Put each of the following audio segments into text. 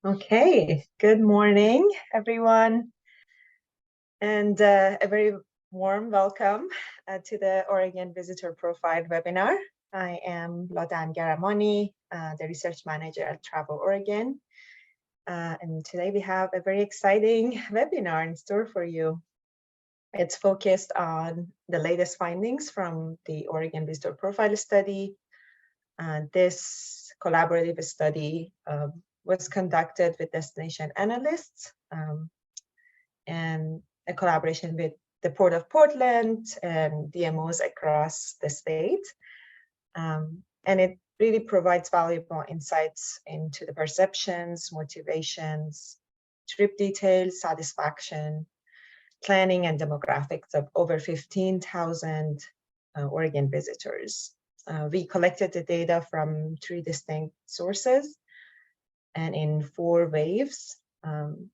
Okay, good morning, everyone, and a very warm welcome to the Oregon Visitor Profile webinar. I am Lodan Garamani, the Research Manager at Travel Oregon, and today we have a very exciting webinar in store for you. It's focused on the latest findings from the Oregon Visitor Profile study. This collaborative study was conducted with Destination Analysts and a collaboration with the Port of Portland and DMOs across the state. And it really provides valuable insights into the perceptions, motivations, trip details, satisfaction, planning, and demographics of over 15,000 Oregon visitors. We collected the data from 3 distinct sources and in 4 waves.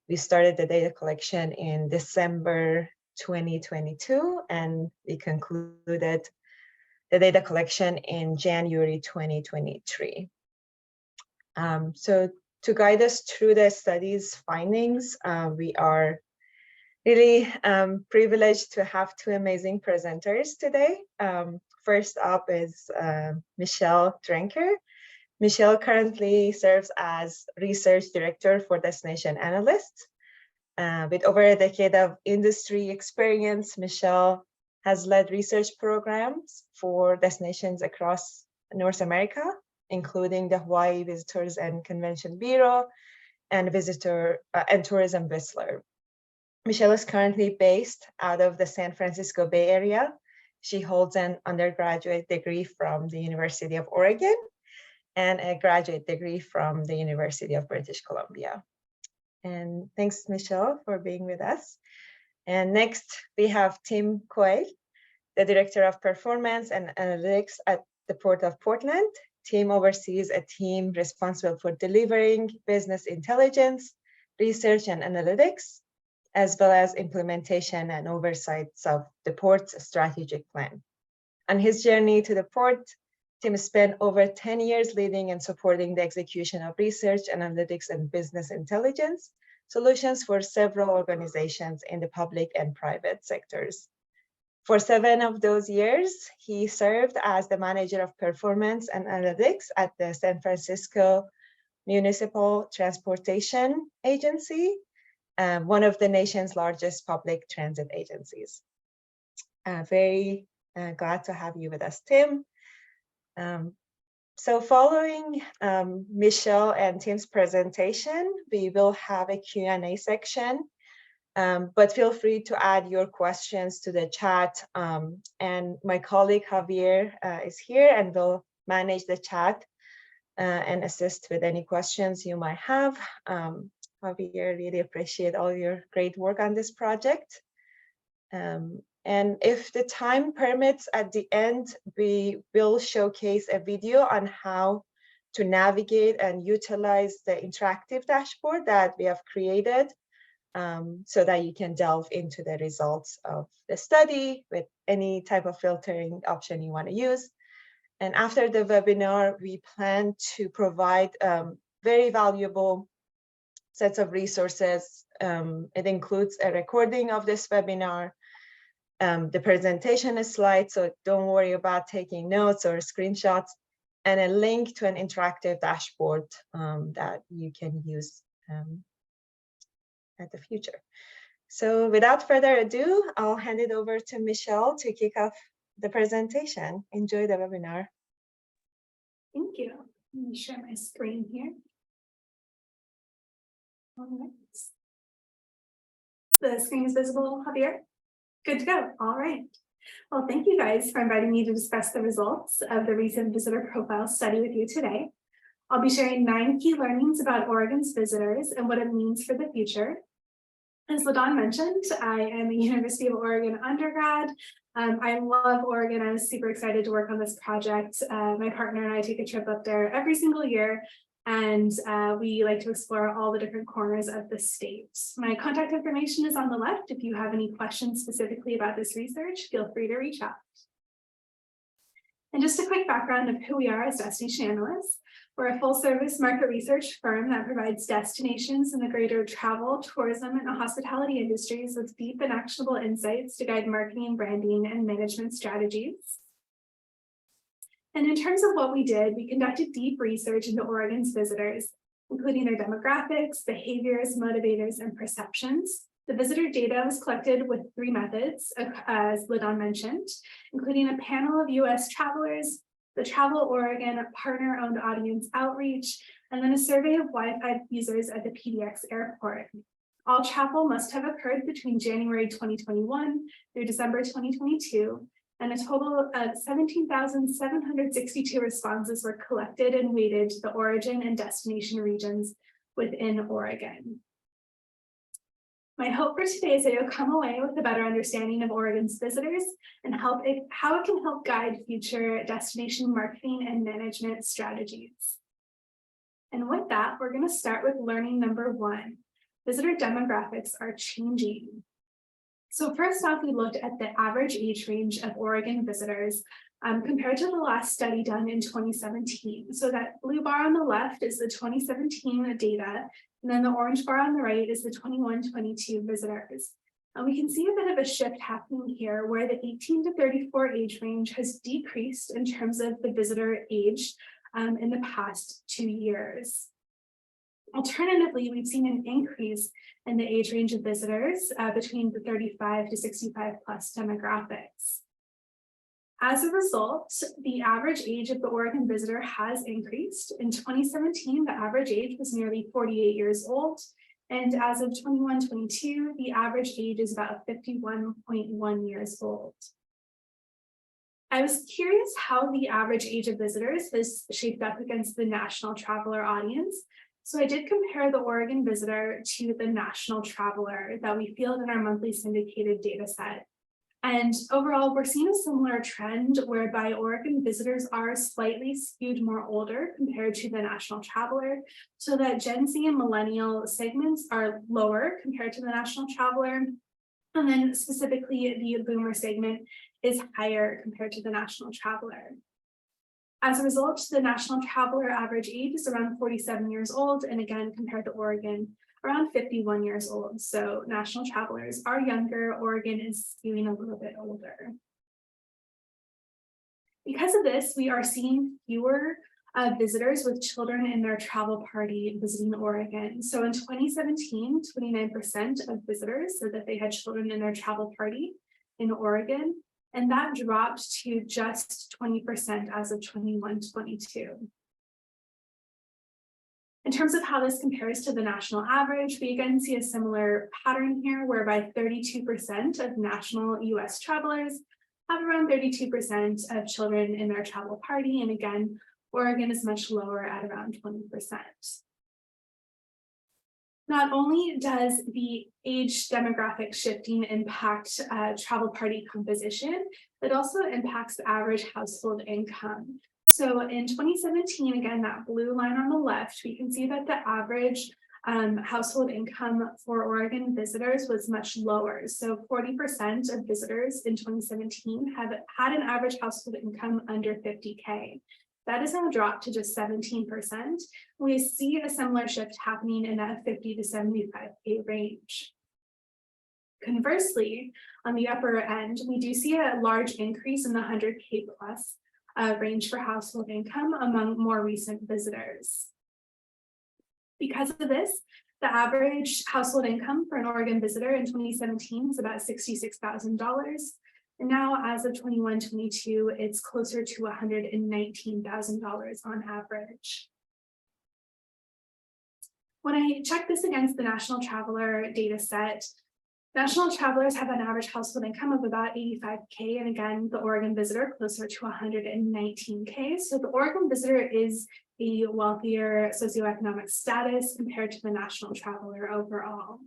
We started the data collection in December 2022, and we concluded the data collection in January 2023. So to guide us through the study's findings, we are really privileged to have 2 amazing presenters today. First up is Michelle Drenker. Michelle currently serves as Research Director for Destination Analysts. With over a decade of industry experience, Michelle has led research programs for destinations across North America, including the Hawaii Visitors and Convention Bureau and Tourism Whistler. Michelle is currently based out of the San Francisco Bay Area. She holds an undergraduate degree from the University of Oregon and a graduate degree from the University of British Columbia. And thanks, Michelle, for being with us. And next, we have Tim Coyle, the Director of Performance and Analytics at the Port of Portland. Tim oversees a team responsible for delivering business intelligence, research, and analytics, as well as implementation and oversight of the port's strategic plan. On his journey to the port, Tim spent over 10 years leading and supporting the execution of research, analytics, and business intelligence solutions for several organizations in the public and private sectors. For 7 of those years, he served as the Manager of Performance and Analytics at the San Francisco Municipal Transportation Agency, one of the nation's largest public transit agencies. Very glad to have you with us, Tim. So following Michelle and Tim's presentation, we will have a Q&A section, but feel free to add your questions to the chat. And my colleague Javier is here and will manage the chat and assist with any questions you might have. Javier, really appreciate all your great work on this project. And if the time permits, at the end, we will showcase a video on how to navigate and utilize the interactive dashboard that we have created so that you can delve into the results of the study with any type of filtering option you want to use. And after the webinar, we plan to provide very valuable sets of resources. It includes a recording of this webinar, the presentation slide, so don't worry about taking notes or screenshots, and a link to an interactive dashboard that you can use at the future. So without further ado, I'll hand it over to Michelle to kick off the presentation. Enjoy the webinar. Thank you. Let me share my screen here. All right. The screen is visible, Javier? Good to go. All right. Well, thank you guys for inviting me to discuss the results of the recent visitor profile study with you today. I'll be sharing 9 key learnings about Oregon's visitors and what it means for the future. As LaDawn mentioned, I am a University of Oregon undergrad. I love Oregon. I was super excited to work on this project. My partner and I take a trip up there every single year, and we like to explore all the different corners of the state. My contact information is on the left. If you have any questions specifically about this research, feel free to reach out. And just a quick background of who we are as Destination Analysts. We're a full-service market research firm that provides destinations in the greater travel, tourism, and hospitality industries with deep and actionable insights to guide marketing, branding, and management strategies. And in terms of what we did, we conducted deep research into Oregon's visitors, including their demographics, behaviors, motivators, and perceptions. The visitor data was collected with 3 methods, as LaDawn mentioned, including a panel of US travelers, the Travel Oregon partner-owned audience outreach, and then a survey of Wi-Fi users at the PDX airport. All travel must have occurred between January 2021 through December 2022, and a total of 17,762 responses were collected and weighted to the origin and destination regions within Oregon. My hope for today is that you'll come away with a better understanding of Oregon's visitors and how it can help guide future destination marketing and management strategies. And with that, we're going to start with learning number 1. Visitor demographics are changing. So first off, we looked at the average age range of Oregon visitors compared to the last study done in 2017. So that blue bar on the left is the 2017 data, and then the orange bar on the right is the 21-22 visitors. And we can see a bit of a shift happening here where the 18 to 34 age range has decreased in terms of the visitor age in the past 2 years. Alternatively, we've seen an increase in the age range of visitors between the 35 to 65 plus demographics. As a result, the average age of the Oregon visitor has increased. In 2017, the average age was nearly 48 years old. And as of 21-22, the average age is about 51.1 years old. I was curious how the average age of visitors has shaped up against the national traveler audience. So I did compare the Oregon visitor to the national traveler that we field in our monthly syndicated data set. And overall, we're seeing a similar trend whereby Oregon visitors are slightly skewed more older compared to the national traveler, so that Gen Z and millennial segments are lower compared to the national traveler. And then specifically, the boomer segment is higher compared to the national traveler. As a result, the national traveler average age is around 47 years old, and again, compared to Oregon, around 51 years old. So national travelers are younger, Oregon is skewing a little bit older. Because of this, we are seeing fewer visitors with children in their travel party visiting Oregon. So in 2017, 29% of visitors said that they had children in their travel party in Oregon, and that dropped to just 20% as of 21-22. In terms of how this compares to the national average, we again see a similar pattern here, whereby 32% of national US travelers have around 32% of children in their travel party. And again, Oregon is much lower at around 20%. Not only does the age demographic shifting impact travel party composition, it also impacts the average household income. So in 2017, again, that blue line on the left, we can see that the average household income for Oregon visitors was much lower. So 40% of visitors in 2017 have had an average household income under 50K. That is now dropped to just 17%. We see a similar shift happening in that 50 to 75K range. Conversely, on the upper end, we do see a large increase in the 100K plus range for household income among more recent visitors. Because of this, the average household income for an Oregon visitor in 2017 is about $66,000. And now, as of 21-22, it's closer to $119,000 on average. When I check this against the national traveler data set, national travelers have an average household income of about 85K, and again, the Oregon visitor closer to 119K. So the Oregon visitor is a wealthier socioeconomic status compared to the national traveler overall.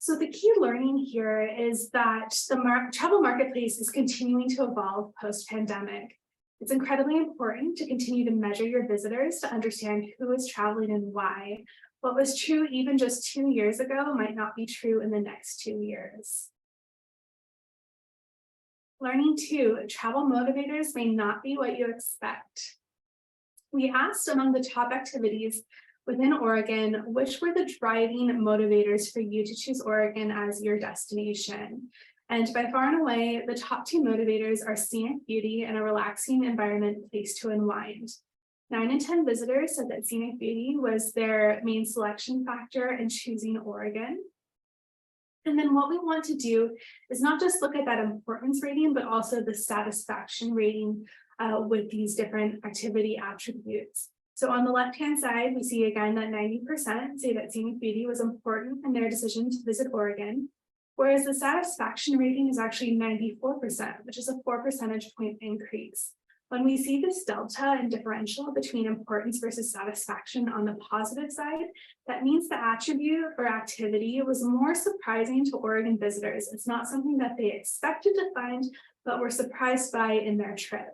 So the key learning here is that the travel marketplace is continuing to evolve post-pandemic. It's incredibly important to continue to measure your visitors to understand who is traveling and why. What was true even just 2 years ago might not be true in the next 2 years. Learning 2, travel motivators may not be what you expect. We asked among the top activities within Oregon, which were the driving motivators for you to choose Oregon as your destination? And by far and away, the top 2 motivators are scenic beauty and a relaxing environment place to unwind. 9 in 10 visitors said that scenic beauty was their main selection factor in choosing Oregon. And then what we want to do is not just look at that importance rating, but also the satisfaction rating with these different activity attributes. So on the left-hand side, we see again that 90% say that scenic beauty was important in their decision to visit Oregon, whereas the satisfaction rating is actually 94%, which is a 4 percentage point increase. When we see this delta and differential between importance versus satisfaction on the positive side, that means the attribute or activity was more surprising to Oregon visitors. It's not something that they expected to find, but were surprised by in their trip.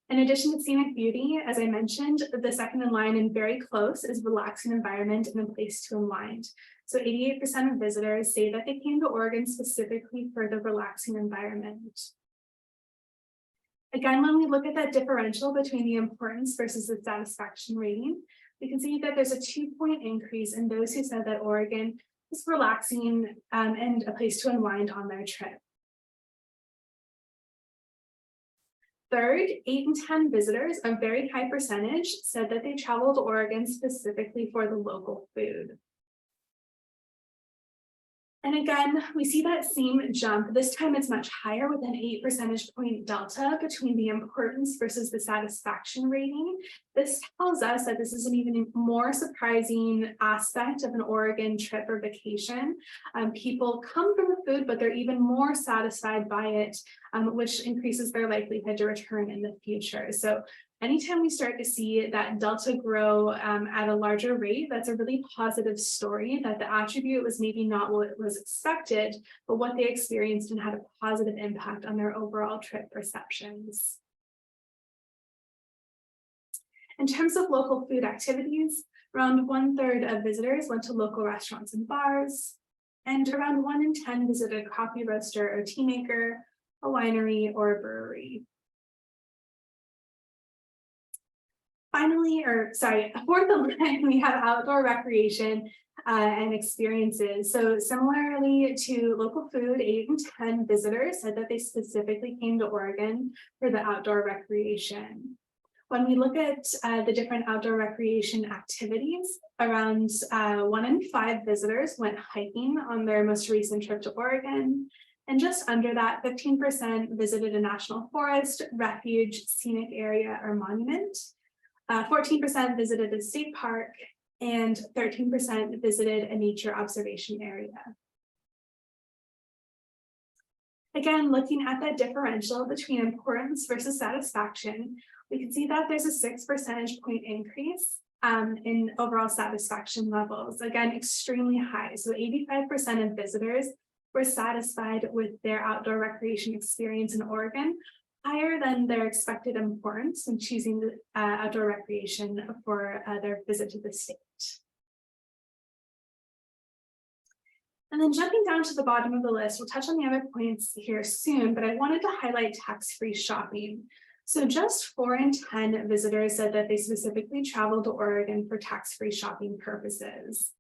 In addition to scenic beauty, as I mentioned, the second in line and very close is relaxing environment and a place to unwind. So 88% of visitors say that they came to Oregon specifically for the relaxing environment. Again, when we look at that differential between the importance versus the satisfaction rating, we can see that there's a 2-point increase in those who said that Oregon is relaxing and a place to unwind on their trip. Third, 8 in 10 visitors, a very high percentage, said that they traveled to Oregon specifically for the local food. And again, we see that same jump. This time it's much higher with an 8 percentage point delta between the importance versus the satisfaction rating. This tells us that this is an even more surprising aspect of an Oregon trip or vacation. People come for the food, but they're even more satisfied by it, which increases their likelihood to return in the future. So anytime we start to see that delta grow at a larger rate, that's a really positive story that the attribute was maybe not what was expected, but what they experienced and had a positive impact on their overall trip perceptions. In terms of local food activities, around 1/3 of visitors went to local restaurants and bars, and around 1 in 10 visited a coffee roaster or tea maker, a winery, or a brewery. Finally, fourth in line, we have outdoor recreation and experiences. So similarly to local food, 8 in 10 visitors said that they specifically came to Oregon for the outdoor recreation. When we look at the different outdoor recreation activities, around 1 in 5 visitors went hiking on their most recent trip to Oregon. And just under that, 15% visited a national forest, refuge, scenic area, or monument. 14% visited a state park, and 13% visited a nature observation area. Again, looking at that differential between importance versus satisfaction, we can see that there's a 6 percentage point increase in overall satisfaction levels. Again, extremely high. So 85% of visitors were satisfied with their outdoor recreation experience in Oregon, higher than their expected importance in choosing the outdoor recreation for their visit to the state. And then jumping down to the bottom of the list, we'll touch on the other points here soon, but I wanted to highlight tax-free shopping. So just 4 in 10 visitors said that they specifically traveled to Oregon for tax-free shopping purposes.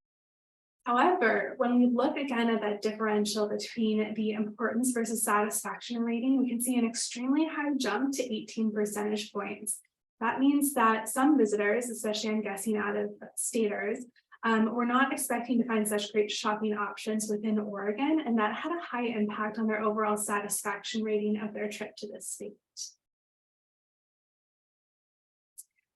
However, when we look again at that differential between the importance versus satisfaction rating, we can see an extremely high jump to 18 percentage points. That means that some visitors, especially I'm guessing out of staters, were not expecting to find such great shopping options within Oregon, and that had a high impact on their overall satisfaction rating of their trip to the state.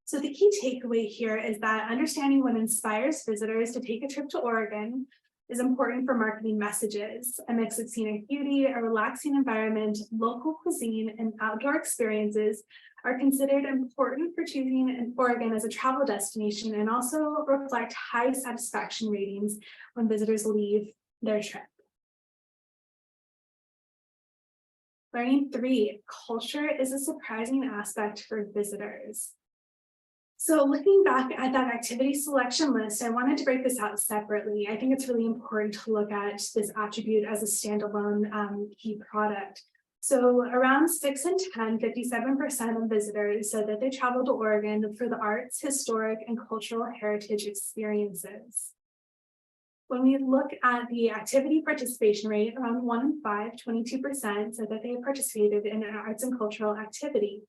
So the key takeaway here is that understanding what inspires visitors to take a trip to Oregon is important for marketing messages. A mix of scenic beauty, a relaxing environment, local cuisine, and outdoor experiences are considered important for choosing Oregon as a travel destination and also reflect high satisfaction ratings when visitors leave their trip. Learning 3, culture is a surprising aspect for visitors. So looking back at that activity selection list, I wanted to break this out separately. I think it's really important to look at this attribute as a standalone key product. So around 6 in 10, 57% of visitors said that they traveled to Oregon for the arts, historic, and cultural heritage experiences. When we look at the activity participation rate, around 1 in 5, 22% said that they participated in an arts and cultural activity.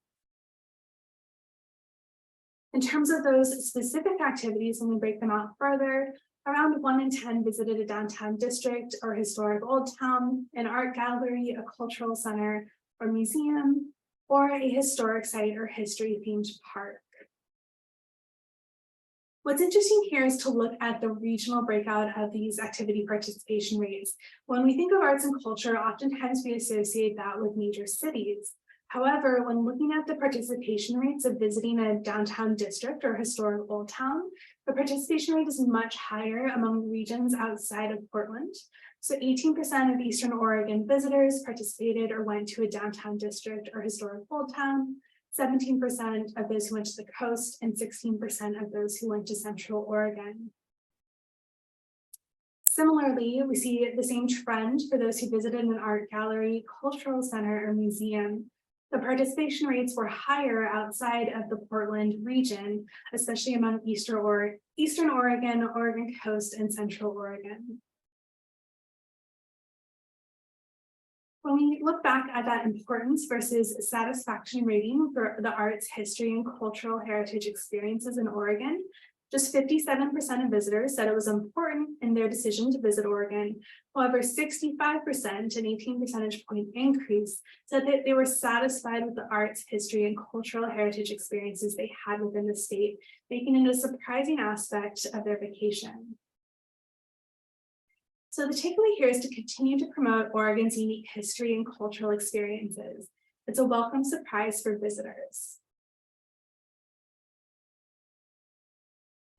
In terms of those specific activities, when we break them out further, around 1 in 10 visited a downtown district or historic old town, an art gallery, a cultural center or museum, or a historic site or history-themed park. What's interesting here is to look at the regional breakout of these activity participation rates. When we think of arts and culture, oftentimes we associate that with major cities. However, when looking at the participation rates of visiting a downtown district or historic old town, the participation rate is much higher among regions outside of Portland. So 18% of Eastern Oregon visitors participated or went to a downtown district or historic old town, 17% of those who went to the coast, and 16% of those who went to Central Oregon. Similarly, we see the same trend for those who visited an art gallery, cultural center, or museum. The participation rates were higher outside of the Portland region, especially among Eastern Oregon, Oregon coast, and Central Oregon. When we look back at that importance versus satisfaction rating for the arts, history, and cultural heritage experiences in Oregon, just 57% of visitors said it was important in their decision to visit Oregon. However, 65%, an 18 percentage point increase, said that they were satisfied with the arts, history, and cultural heritage experiences they had within the state, making it a surprising aspect of their vacation. So the takeaway here is to continue to promote Oregon's unique history and cultural experiences. It's a welcome surprise for visitors.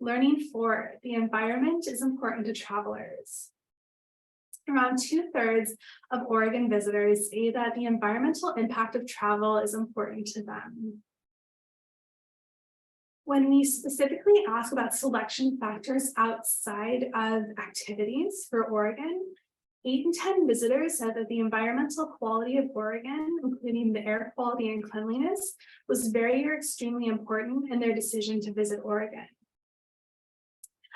Learning 4, the environment is important to travelers. Around 2/3 of Oregon visitors say that the environmental impact of travel is important to them. When we specifically ask about selection factors outside of activities for Oregon, 8 in 10 visitors said that the environmental quality of Oregon, including the air quality and cleanliness, was very or extremely important in their decision to visit Oregon.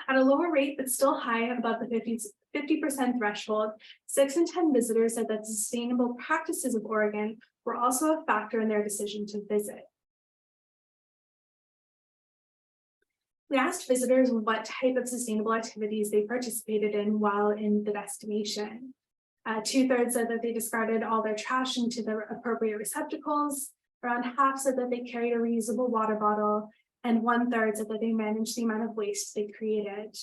At a lower rate, but still high, above the 50% threshold, 6 in 10 visitors said that sustainable practices of Oregon were also a factor in their decision to visit. We asked visitors what type of sustainable activities they participated in while in the destination. 2/3 said that they discarded all their trash into the appropriate receptacles. Around half said that they carried a reusable water bottle, and 1/3 said that they managed the amount of waste they created.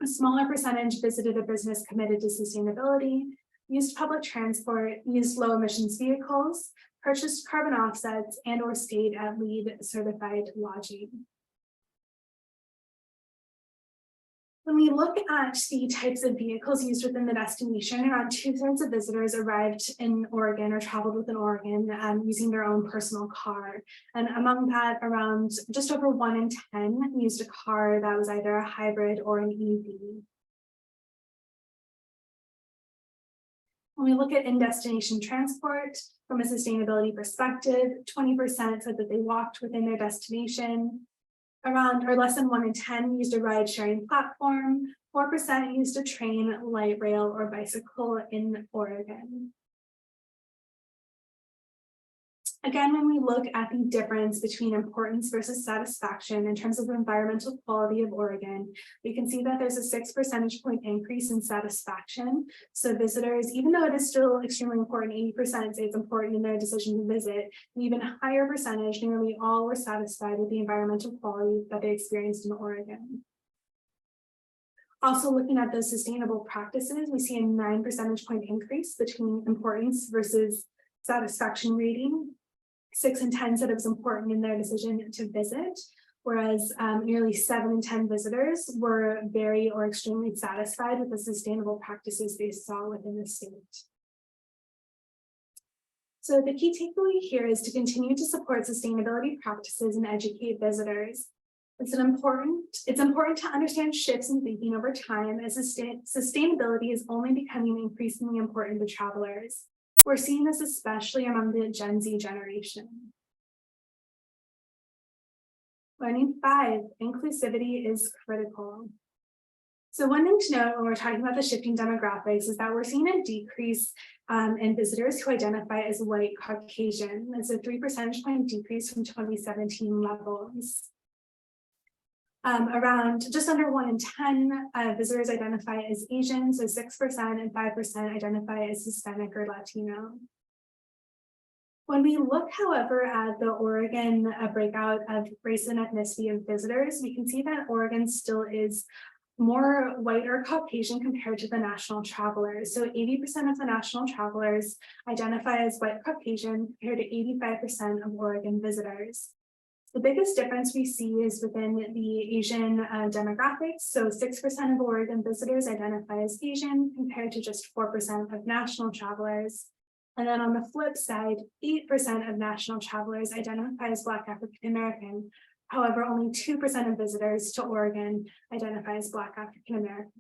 A smaller percentage visited a business committed to sustainability, used public transport, used low emissions vehicles, purchased carbon offsets, and or stayed at LEED certified lodging. When we look at the types of vehicles used within the destination, around 2/3 of visitors arrived in Oregon or traveled within Oregon using their own personal car. And among that, around just over 1 in 10 used a car that was either a hybrid or an EV. When we look at in-destination transport, from a sustainability perspective, 20% said that they walked within their destination. Around or less than 1 in 10 used a ride-sharing platform, 4% used a train, light rail, or bicycle in Oregon. Again, when we look at the difference between importance versus satisfaction in terms of environmental quality of Oregon, we can see that there's a 6 percentage point increase in satisfaction. So visitors, even though it is still extremely important, 80% say it's important in their decision to visit, an even higher percentage, nearly all, were satisfied with the environmental quality that they experienced in Oregon. Also looking at those sustainable practices, we see a 9 percentage point increase between importance versus satisfaction rating. 6 in 10 said it was important in their decision to visit, whereas nearly 7 in 10 visitors were very or extremely satisfied with the sustainable practices they saw within the state. So the key takeaway here is to continue to support sustainability practices and educate visitors. It's important to understand shifts in thinking over time, as sustainability is only becoming increasingly important to travelers. We're seeing this especially among the Gen Z generation. Learning 5, inclusivity is critical. So one thing to note when we're talking about the shifting demographics is that we're seeing a decrease in visitors who identify as white Caucasian. That's a 3 percentage point decrease from 2017 levels. Around just under 1 in 10 visitors identify as Asian, so 6%, and 5% identify as Hispanic or Latino. When we look, however, at the Oregon breakout of race and ethnicity of visitors, we can see that Oregon still is more white or Caucasian compared to the national travelers. So 80% of the national travelers identify as white Caucasian compared to 85% of Oregon visitors. The biggest difference we see is within the Asian demographics. So 6% of Oregon visitors identify as Asian compared to just 4% of national travelers. And then on the flip side, 8% of national travelers identify as Black African American. However, only 2% of visitors to Oregon identify as Black African American.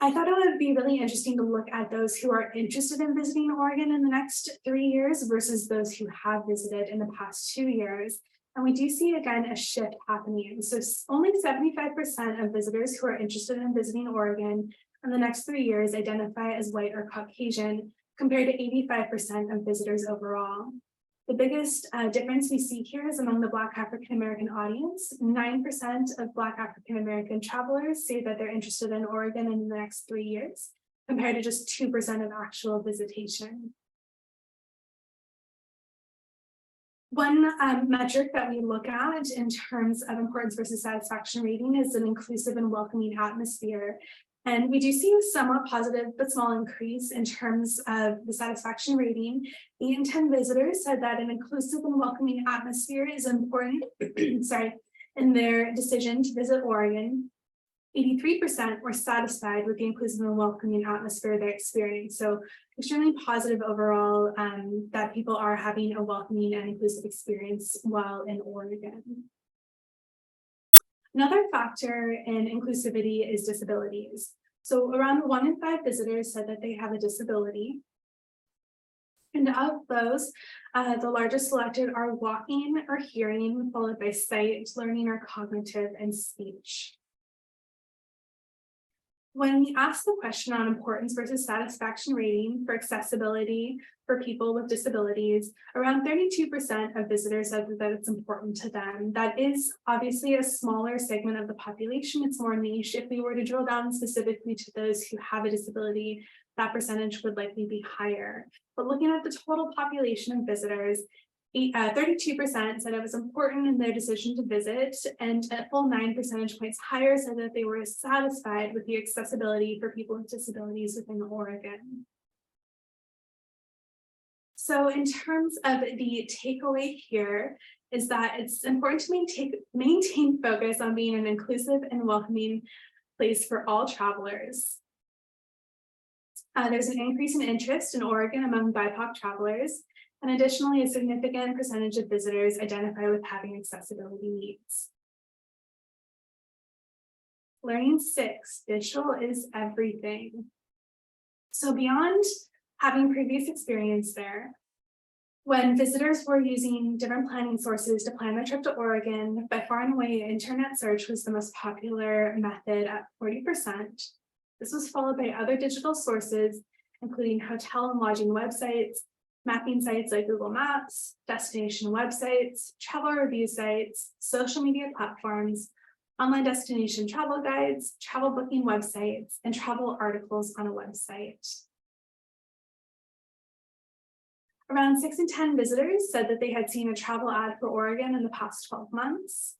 I thought it would be really interesting to look at those who are interested in visiting Oregon in the next 3 years versus those who have visited in the past 2 years. And we do see again a shift happening. So only 75% of visitors who are interested in visiting Oregon in the next 3 years identify as white or Caucasian, compared to 85% of visitors overall. The biggest difference we see here is among the Black African American audience. 9% of Black African American travelers say that they're interested in Oregon in the next 3 years, compared to just 2% of actual visitation. One metric that we look at in terms of importance versus satisfaction rating is an inclusive and welcoming atmosphere. And we do see a somewhat positive but small increase in terms of the satisfaction rating. 8 in 10 visitors said that an inclusive and welcoming atmosphere is important in their decision to visit Oregon. 83% were satisfied with the inclusive and welcoming atmosphere they experienced. So extremely positive overall that people are having a welcoming and inclusive experience while in Oregon. Another factor in inclusivity is disabilities. So around 1 in 5 visitors said that they have a disability. And of those, the largest selected are walking or hearing, followed by sight, learning, or cognitive, and speech. When we ask the question on importance versus satisfaction rating for accessibility for people with disabilities, around 32% of visitors said that it's important to them. That is obviously a smaller segment of the population. It's more niche. If we were to drill down specifically to those who have a disability, that percentage would likely be higher. But looking at the total population of visitors, 32% said it was important in their decision to visit, and a full 9 percentage points higher said that they were satisfied with the accessibility for people with disabilities within Oregon. So in terms of the takeaway here is that it's important to maintain focus on being an inclusive and welcoming place for all travelers. There's an increase in interest in Oregon among BIPOC travelers. And additionally, a significant percentage of visitors identify with having accessibility needs. Learning 6, digital is everything. So beyond having previous experience there, when visitors were using different planning sources to plan their trip to Oregon, by far and away, internet search was the most popular method at 40%. This was followed by other digital sources, including hotel and lodging websites, mapping sites like Google Maps, destination websites, travel review sites, social media platforms, online destination travel guides, travel booking websites, and travel articles on a website. Around 6 in 10 visitors said that they had seen a travel ad for Oregon in the past 12 months.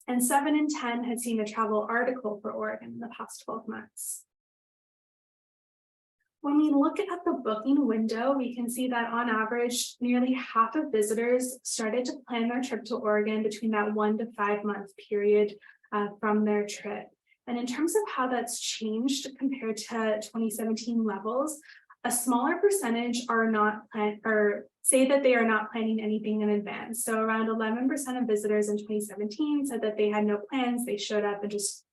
And 7 in 10 had seen a travel article for Oregon in the past 12 months. When we look at the booking window, we can see that on average, nearly half of visitors started to plan their trip to Oregon between that 1 to 5 month period from their trip. And in terms of how that's changed compared to 2017 levels, a smaller percentage are not say that they are not planning anything in advance. So around 11% of visitors in 2017 said that they had no plans, they showed up and just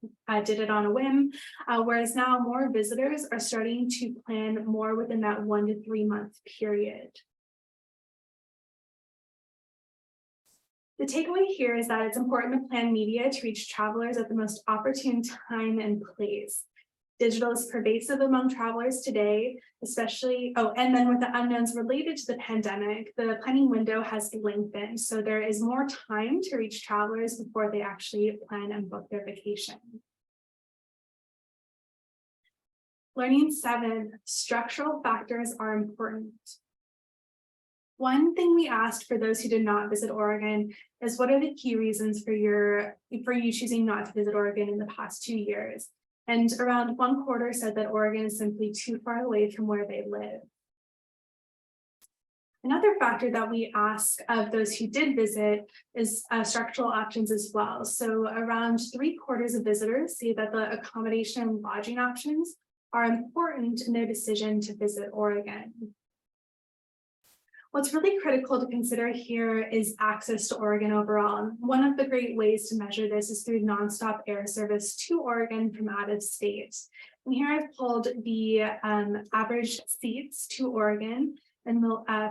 did it on a whim, whereas now more visitors are starting to plan more within that 1 to 3 month period. The takeaway here is that it's important to plan media to reach travelers at the most opportune time and place. Digital is pervasive among travelers today, especially, and then with the unknowns related to the pandemic, the planning window has lengthened. So there is more time to reach travelers before they actually plan and book their vacation. Learning 7, structural factors are important. One thing we asked for those who did not visit Oregon is what are the key reasons for you choosing not to visit Oregon in the past 2 years? And around 1/4 said that Oregon is simply too far away from where they live. Another factor that we ask of those who did visit is structural options as well. So around 3/4 of visitors say that the accommodation and lodging options are important in their decision to visit Oregon. What's really critical to consider here is access to Oregon overall. One of the great ways to measure this is through nonstop air service to Oregon from out of state. And here I've pulled the average seats to Oregon and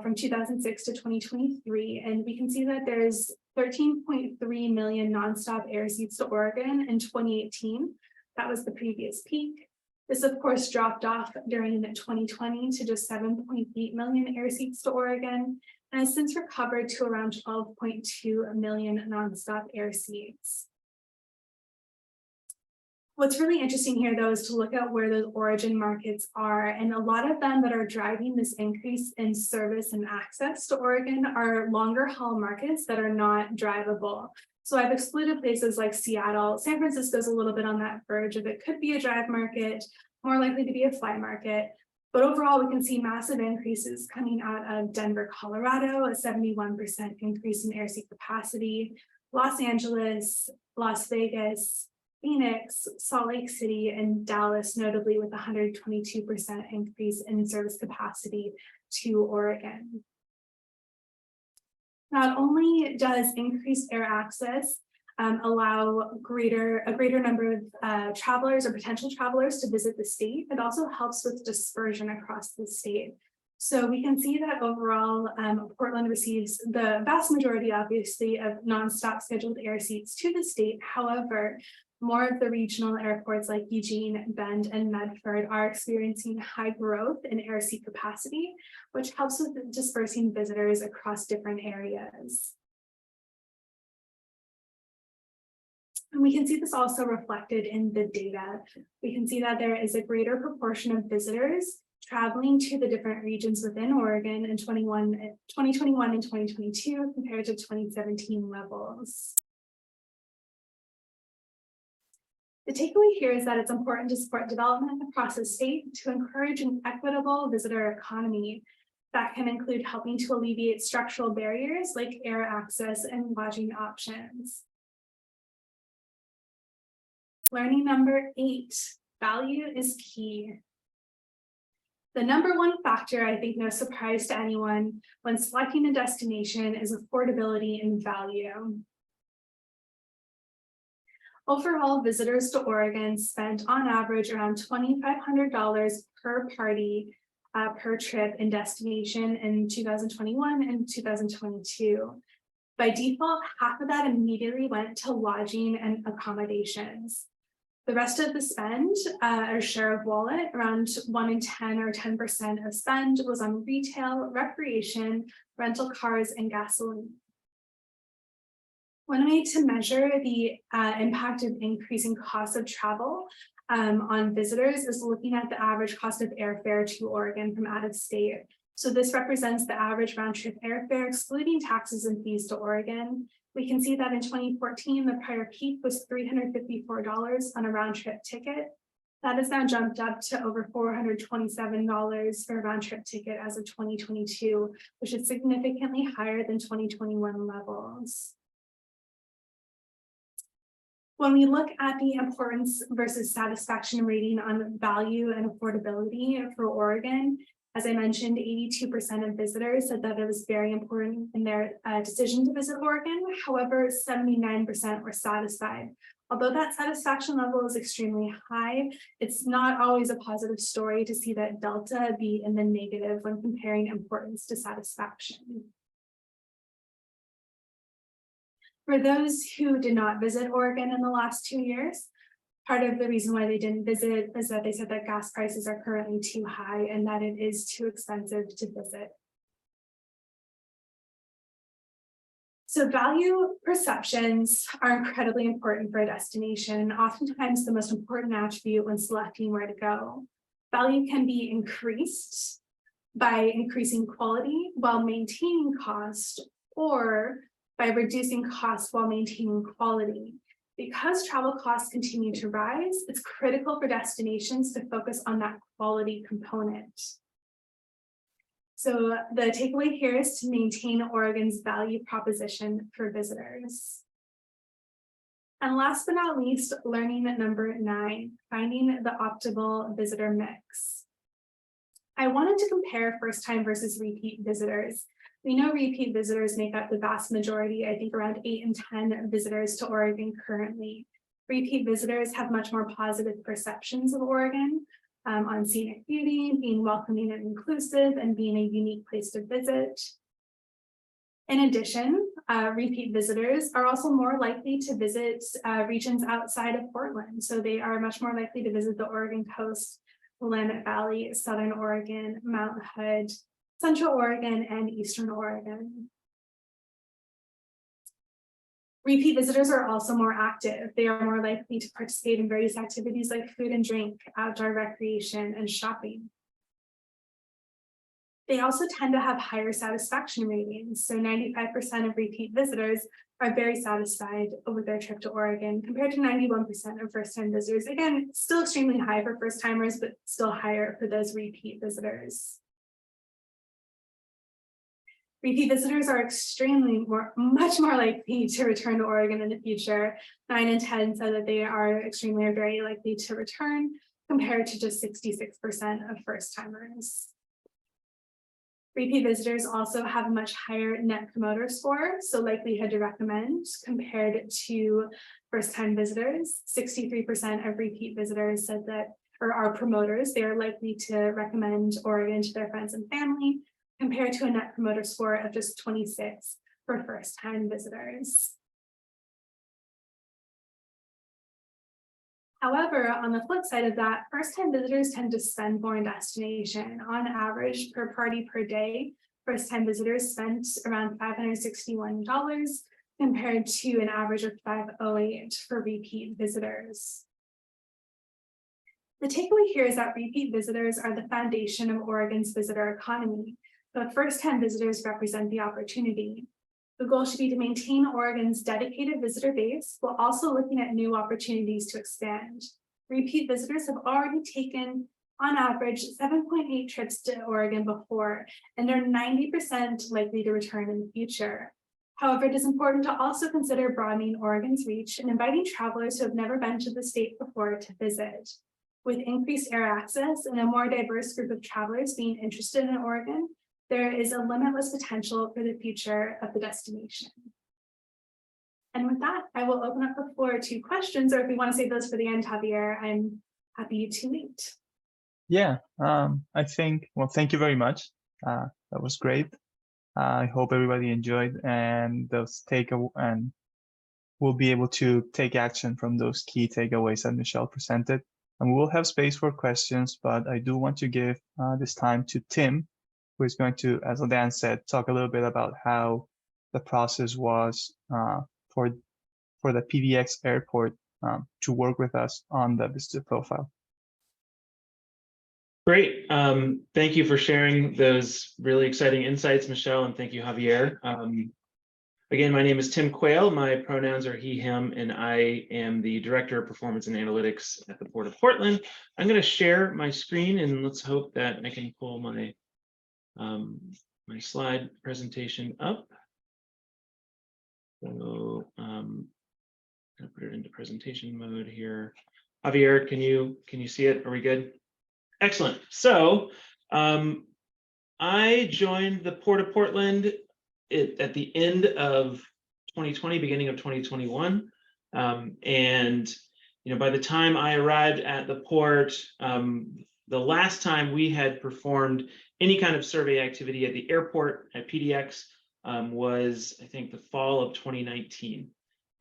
from 2006 to 2023. And we can see that there's 13.3 million nonstop air seats to Oregon in 2018. That was the previous peak. This, of course, dropped off during 2020 to just 7.8 million air seats to Oregon, and has since recovered to around 12.2 million nonstop air seats. What's really interesting here, though, is to look at where those origin markets are, and a lot of them that are driving this increase in service and access to Oregon are longer haul markets that are not drivable. So I've excluded places like Seattle. San Francisco's a little bit on that verge of it could be a drive market, more likely to be a fly market. But overall, we can see massive increases coming out of Denver, Colorado, a 71% increase in air seat capacity, Los Angeles, Las Vegas, Phoenix, Salt Lake City, and Dallas, notably with a 122% increase in service capacity to Oregon. Not only does increased air access allow a greater number of travelers or potential travelers to visit the state, it also helps with dispersion across the state. So we can see that overall, Portland receives the vast majority, obviously, of nonstop scheduled air seats to the state. However, more of the regional airports like Eugene, Bend, and Medford are experiencing high growth in air seat capacity, which helps with dispersing visitors across different areas. And we can see this also reflected in the data. We can see that there is a greater proportion of visitors traveling to the different regions within Oregon in 2021 and 2022 compared to 2017 levels. The takeaway here is that it's important to support development across the state to encourage an equitable visitor economy that can include helping to alleviate structural barriers like air access and lodging options. Learning number 8, value is key. The number one factor, I think no surprise to anyone, when selecting a destination is affordability and value. Overall, visitors to Oregon spent on average around $2,500 per party per trip in destination in 2021 and 2022. By default, half of that immediately went to lodging and accommodations. The rest of the spend, or share of wallet, around 1 in 10 or 10% of spend was on retail, recreation, rental cars, and gasoline. One way to measure the impact of increasing costs of travel on visitors is looking at the average cost of airfare to Oregon from out of state. So this represents the average round trip airfare, excluding taxes and fees to Oregon. We can see that in 2014, the prior peak was $354 on a round trip ticket. That has now jumped up to over $427 for a round trip ticket as of 2022, which is significantly higher than 2021 levels. When we look at the importance versus satisfaction rating on value and affordability for Oregon, as I mentioned, 82% of visitors said that it was very important in their decision to visit Oregon. However, 79% were satisfied. Although that satisfaction level is extremely high, it's not always a positive story to see that delta be in the negative when comparing importance to satisfaction. For those who did not visit Oregon in the last 2 years, part of the reason why they didn't visit is that they said that gas prices are currently too high and that it is too expensive to visit. So value perceptions are incredibly important for a destination, oftentimes the most important attribute when selecting where to go. Value can be increased by increasing quality while maintaining cost, or by reducing costs while maintaining quality. Because travel costs continue to rise, it's critical for destinations to focus on that quality component. So the takeaway here is to maintain Oregon's value proposition for visitors. And last but not least, learning number 9, finding the optimal visitor mix. I wanted to compare first-time versus repeat visitors. We know repeat visitors make up the vast majority, I think around 8 in 10 visitors to Oregon currently. Repeat visitors have much more positive perceptions of Oregon on scenic beauty, being welcoming and inclusive, and being a unique place to visit. In addition, repeat visitors are also more likely to visit regions outside of Portland. So they are much more likely to visit the Oregon coast, Willamette Valley, Southern Oregon, Mount Hood, Central Oregon, and Eastern Oregon. Repeat visitors are also more active. They are more likely to participate in various activities like food and drink, outdoor recreation, and shopping. They also tend to have higher satisfaction ratings. So 95% of repeat visitors are very satisfied with their trip to Oregon compared to 91% of first-time visitors. Again, still extremely high for first-timers, but still higher for those repeat visitors. Repeat visitors are much more likely to return to Oregon in the future. 9 in 10 said that they are extremely or very likely to return, compared to just 66% of first-timers. Repeat visitors also have a much higher net promoter score, so likelihood to recommend, compared to first-time visitors. 63% of repeat visitors said that, or are promoters, they are likely to recommend Oregon to their friends and family, compared to a net promoter score of just 26 for first-time visitors. However, on the flip side of that, first-time visitors tend to spend more in destination. On average, per party per day, first-time visitors spent around $561 compared to an average of $508 for repeat visitors. The takeaway here is that repeat visitors are the foundation of Oregon's visitor economy, but first-time visitors represent the opportunity. The goal should be to maintain Oregon's dedicated visitor base while also looking at new opportunities to expand. Repeat visitors have already taken, on average, 7.8 trips to Oregon before, and they're 90% likely to return in the future. However, it is important to also consider broadening Oregon's reach and inviting travelers who have never been to the state before to visit. With increased air access and a more diverse group of travelers being interested in Oregon, there is a limitless potential for the future of the destination. And with that, I will open up the floor to questions, or if we want to save those for the end, Javier, I'm happy to wait. Yeah, I think, well, thank you very much. That was great. I hope everybody enjoyed and we'll be able to take action from those key takeaways that Michelle presented. And we will have space for questions, but I do want to give this time to Tim, who is going to, as Dan said, talk a little bit about how the process was for the PDX airport to work with us on the visitor profile. Great. Thank you for sharing those really exciting insights, Michelle, and thank you, Javier. Again, my name is Tim Quayle. My pronouns are he, him, and I am the Director of Performance and Analytics at the Port of Portland. I'm going to share my screen, and let's hope that I can pull my my slide presentation up. So gonna put it into presentation mode here. Javier, can you see it? Are we good? Excellent. So I joined the Port of Portland at the end of 2020, beginning of 2021. And by the time I arrived at the port, the last time we had performed any kind of survey activity at the airport at PDX was, I think, the fall of 2019.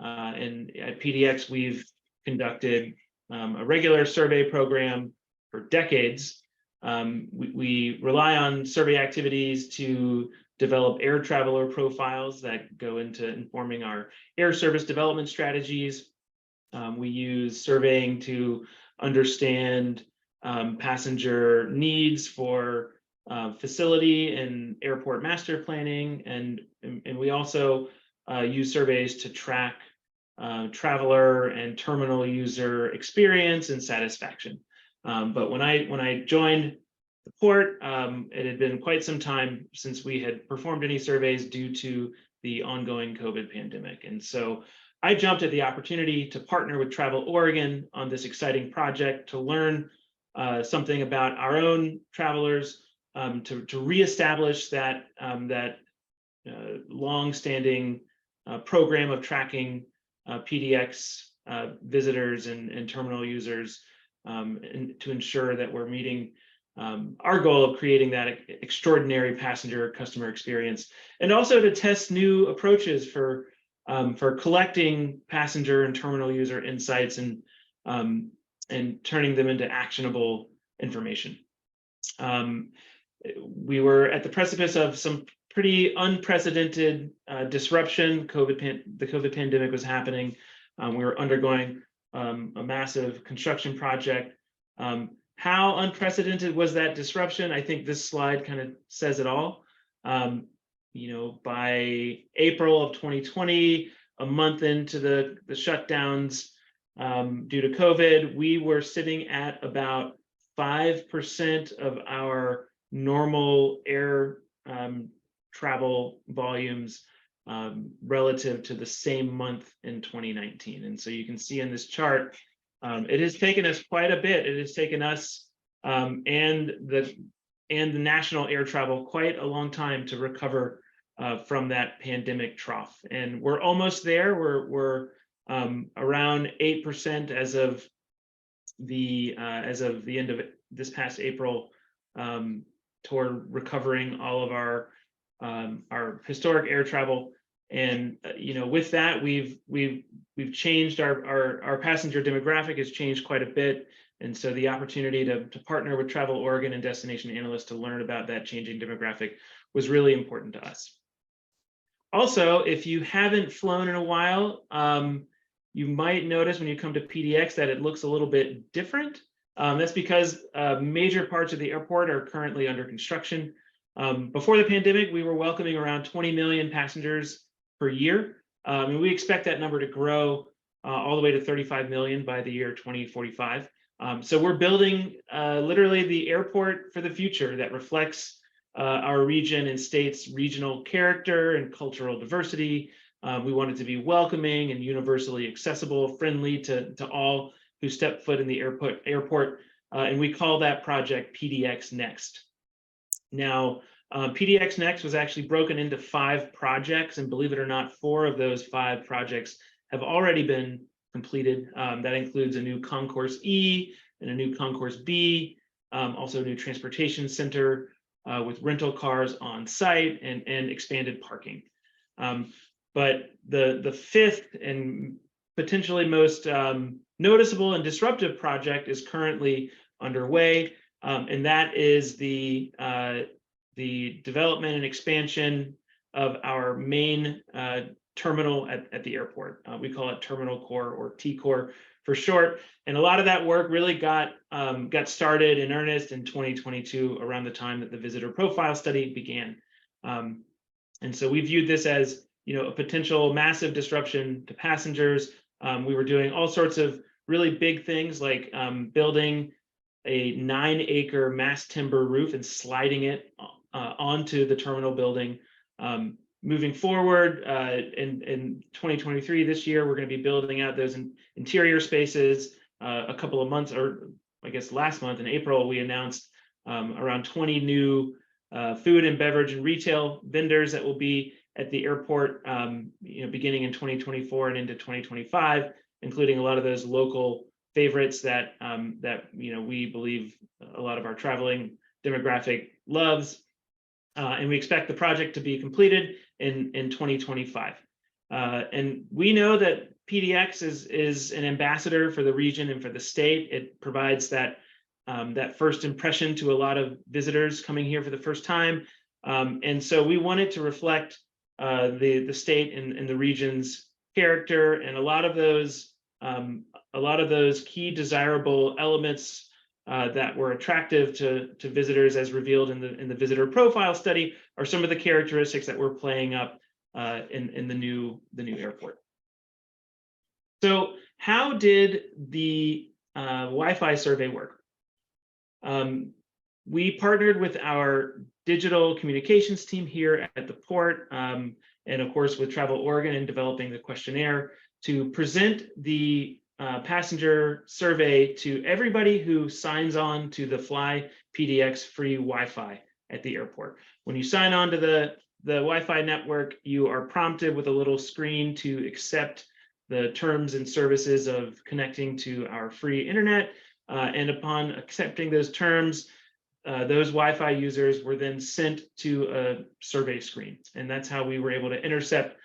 And at PDX, we've conducted a regular survey program for decades. We rely on survey activities to develop air traveler profiles that go into informing our air service development strategies. We use surveying to understand passenger needs for facility and airport master planning, and we also use surveys to track traveler and terminal user experience and satisfaction. But when I joined the port, it had been quite some time since we had performed any surveys due to the ongoing COVID pandemic. And so I jumped at the opportunity to partner with Travel Oregon on this exciting project to learn something about our own travelers, to reestablish that long-standing program of tracking PDX visitors and terminal users, and to ensure that we're meeting our goal of creating that extraordinary passenger customer experience, and also to test new approaches for collecting passenger and terminal user insights and turning them into actionable information. We were at the precipice of some pretty unprecedented disruption. The COVID pandemic was happening. We were undergoing a massive construction project. How unprecedented was that disruption? I think this slide kind of says it all. By April of 2020, a month into the shutdowns due to COVID, we were sitting at about 5% of our normal air travel volumes relative to the same month in 2019. And so you can see in this chart, it has taken us quite a bit. It has taken us and the national air travel quite a long time to recover from that pandemic trough. And we're almost there. We're around 8% as of the end of this past April, toward recovering all of our historic air travel. And with that, we've changed our passenger demographic has changed quite a bit. And so the opportunity to partner with Travel Oregon and Destination Analysts to learn about that changing demographic was really important to us. Also, if you haven't flown in a while, you might notice when you come to PDX that it looks a little bit different. That's because major parts of the airport are currently under construction. Before the pandemic, we were welcoming around 20 million passengers per year. And we expect that number to grow all the way to 35 million by the year 2045. So we're building literally the airport for the future that reflects our region and state's regional character and cultural diversity. We want it to be welcoming and universally accessible, friendly to all who step foot in the airport. And we call that project PDX Next. Now, PDX Next was actually broken into 5 projects, and believe it or not, 4 of those 5 projects have already been completed. That includes a new Concourse E and a new Concourse B, also a new transportation center with rental cars on site and expanded parking. But the 5th and potentially most noticeable and disruptive project is currently underway, and that is the development and expansion of our main terminal at the airport. We call it Terminal Core, or T-Core for short. And a lot of that work really got started in earnest in 2022, around the time that the visitor profile study began. And so we viewed this as a potential massive disruption to passengers. We were doing all sorts of really big things, like building a 9-acre mass timber roof and sliding it onto the terminal building. moving forward in 2023, this year, we're going to be building out those interior spaces. A couple of months, or I guess last month in April, we announced around 20 new food and beverage and retail vendors that will be at the airport, beginning in 2024 and into 2025, including a lot of those local favorites that we believe a lot of our traveling demographic loves. And we expect the project to be completed in 2025. And we know that PDX is an ambassador for the region and for the state. It provides that first impression to a lot of visitors coming here for the first time. And so we wanted to reflect the state and the region's character, and a lot of those key desirable elements that were attractive to visitors, as revealed in the visitor profile study, are some of the characteristics that we're playing up in the new airport. So how did the Wi-Fi survey work? We partnered with our digital communications team here at the port, and of course with Travel Oregon in developing the questionnaire to present the passenger survey to everybody who signs on to the Fly PDX free Wi-Fi at the airport. When you sign on to the Wi-Fi network, you are prompted with a little screen to accept the terms and services of connecting to our free internet. And upon accepting those terms, those Wi-Fi users were then sent to a survey screen. And that's how we were able to intercept